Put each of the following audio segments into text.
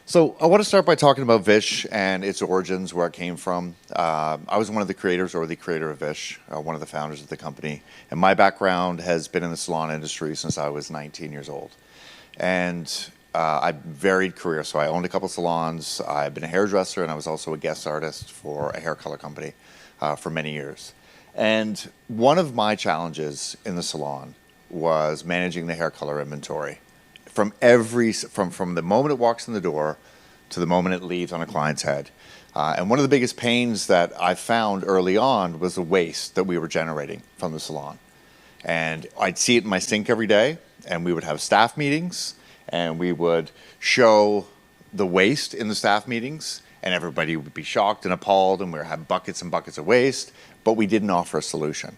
So I want to start by talking about Vish and its origins, where it came from. I was one of the creators, or the creator of Vish, one of the founders of the company. And my background has been in the salon industry since I was 19 years old. And I varied career. So I owned a couple salons. I've been a hairdresser, and I was also a guest artist for a hair color company for many years. And one of my challenges in the salon was managing the hair color inventory. From the moment it walks in the door to the moment it leaves on a client's head. And one of the biggest pains that I found early on was the waste that we were generating from the salon. And I'd see it in my sink every day, and we would have staff meetings, and we would show the waste in the staff meetings, and everybody would be shocked and appalled, and we would have buckets and buckets of waste, but we didn't offer a solution.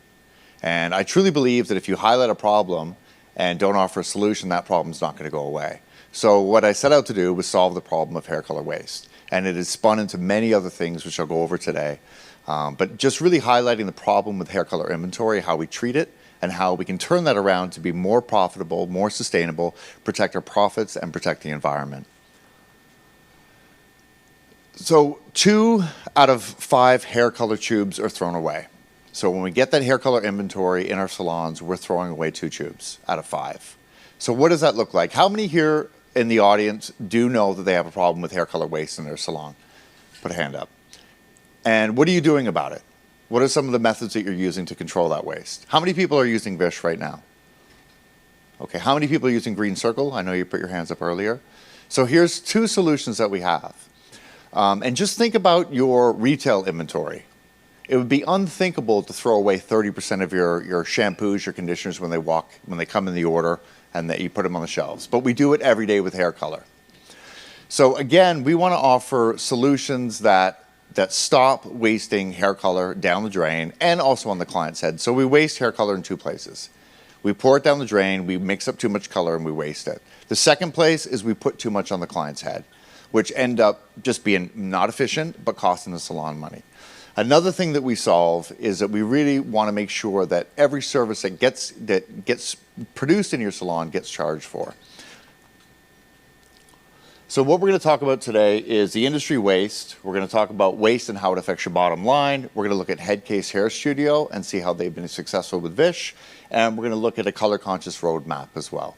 And I truly believe that if you highlight a problem and don't offer a solution, that problem's not going to go away. So what I set out to do was solve the problem of hair color waste. And it has spun into many other things, which I'll go over today. But just really highlighting the problem with hair color inventory, how we treat it, and how we can turn that around to be more profitable, more sustainable, protect our profits, and protect the environment. So 2 out of 5 hair color tubes are thrown away. So when we get that hair color inventory in our salons, we're throwing away 2 tubes out of 5. So what does that look like? How many here in the audience do know that they have a problem with hair color waste in their salon? Put a hand up. And what are you doing about it? What are some of the methods that you're using to control that waste? How many people are using Vish right now? Okay, how many people are using Green Circle? I know you put your hands up earlier. So here's 2 solutions that we have. And just think about your retail inventory. It would be unthinkable to throw away 30% of your shampoos, your conditioners when they come in the order and that you put them on the shelves. But we do it every day with hair color. So again, we want to offer solutions that stop wasting hair color down the drain and also on the client's head. So we waste hair color in 2 places. We pour it down the drain, we mix up too much color, and we waste it. The second place is we put too much on the client's head, which end up just being not efficient but costing the salon money. Another thing that we solve is that we really want to make sure that every service that gets produced in your salon gets charged for. So what we're going to talk about today is the industry waste. We're going to talk about waste and how it affects your bottom line. We're going to look at Headcase Hair Studio and see how they've been successful with Vish. And we're going to look at a color-conscious roadmap as well.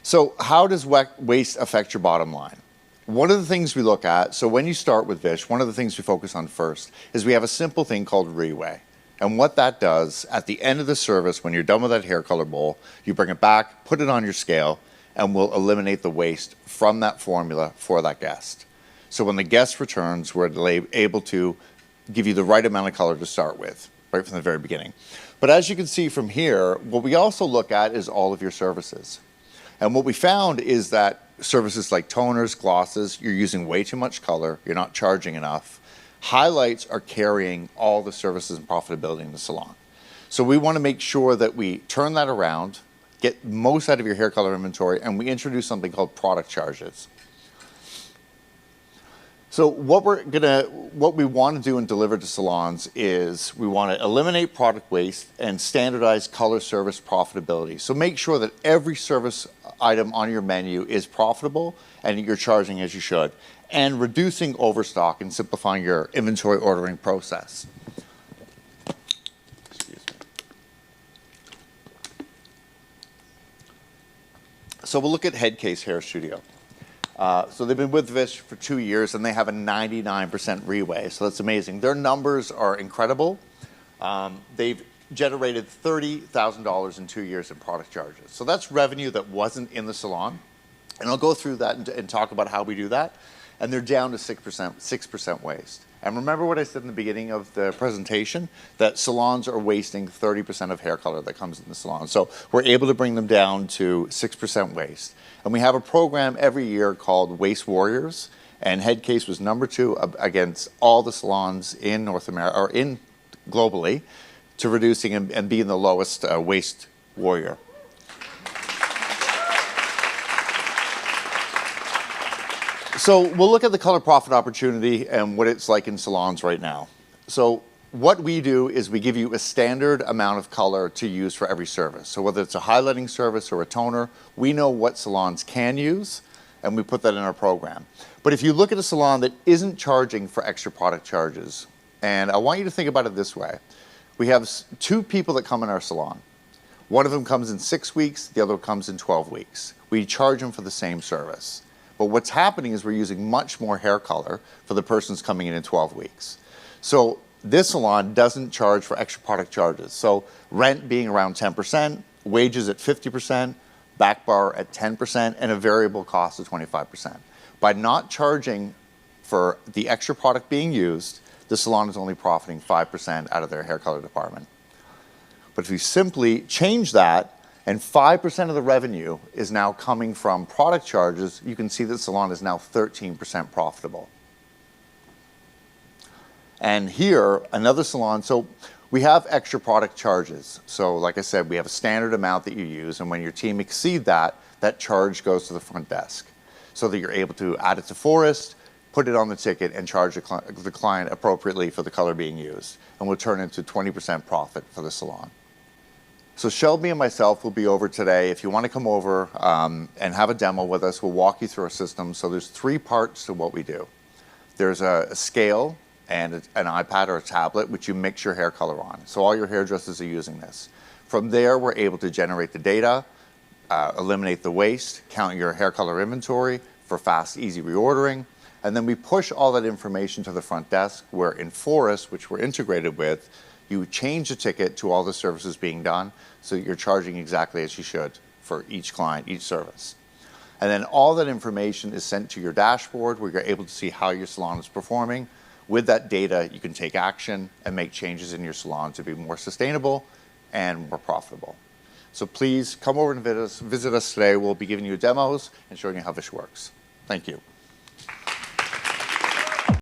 So how does waste affect your bottom line? One of the things we look at, so when you start with Vish, one of the things we focus on first is we have a simple thing called reweigh. And what that does, at the end of the service, when you're done with that hair color bowl, you bring it back, put it on your scale, and we'll eliminate the waste from that formula for that guest. So when the guest returns, we're able to give you the right amount of color to start with, right from the very beginning. But as you can see from here, what we also look at is all of your services. And what we found is that services like toners, glosses, you're using way too much color, you're not charging enough. Highlights are carrying all the services and profitability in the salon. So we want to make sure that we turn that around, get most out of your hair color inventory, and we introduce something called product charges. So what we want to do and deliver to salons is we want to eliminate product waste and standardize color service profitability. So make sure that every service item on your menu is profitable and you're charging as you should, and reducing overstock and simplifying your inventory ordering process. Excuse me. So we'll look at Headcase Hair Studio. So they've been with Vish for 2 years, and they have a 99% reweigh. So that's amazing. Their numbers are incredible. They've generated $30,000 in 2 years in product charges. So that's revenue that wasn't in the salon. And I'll go through that and talk about how we do that. And they're down to 6% waste. And remember what I said in the beginning of the presentation, that salons are wasting 30% of hair color that comes in the salon. So we're able to bring them down to 6% waste. And we have a program every year called Waste Warriors, and Headcase was #2 against all the salons in North America, or globally, to reducing and being the lowest waste warrior. So we'll look at the color profit opportunity and what it's like in salons right now. So what we do is we give you a standard amount of color to use for every service. So whether it's a highlighting service or a toner, we know what salons can use and we put that in our program. But if you look at a salon that isn't charging for extra product charges, and I want you to think about it this way. We have 2 people that come in our salon. One of them comes in 6 weeks, the other comes in 12 weeks. We charge them for the same service. But what's happening is we're using much more hair color for the person's coming in 12 weeks. So this salon doesn't charge for extra product charges. So rent being around 10%, wages at 50%, back bar at 10%, and a variable cost of 25%. By not charging for the extra product being used, the salon is only profiting 5% out of their hair color department. But if you simply change that, and 5% of the revenue is now coming from product charges, you can see that the salon is now 13% profitable. And here, another salon, so we have extra product charges. So like I said, we have a standard amount that you use, and when your team exceed that, that charge goes to the front desk so that you're able to add it to Forest, put it on the ticket, and charge the client appropriately for the color being used, and will turn into 20% profit for the salon. So Shelby and myself will be over today. If you want to come over and have a demo with us, we'll walk you through our system. So there's 3 parts to what we do. There's a scale and an iPad or a tablet, which you mix your hair color on. So all your hairdressers are using this. From there, we're able to generate the data, eliminate the waste, count your hair color inventory for fast, easy reordering. And then we push all that information to the front desk, where in Forest, which we're integrated with, you change the ticket to all the services being done, so you're charging exactly as you should for each client, each service. And then all that information is sent to your dashboard, where you're able to see how your salon is performing. With that data, you can take action and make changes in your salon to be more sustainable and more profitable. So please come over and visit us today. We'll be giving you demos and showing you how Vish works. Thank you.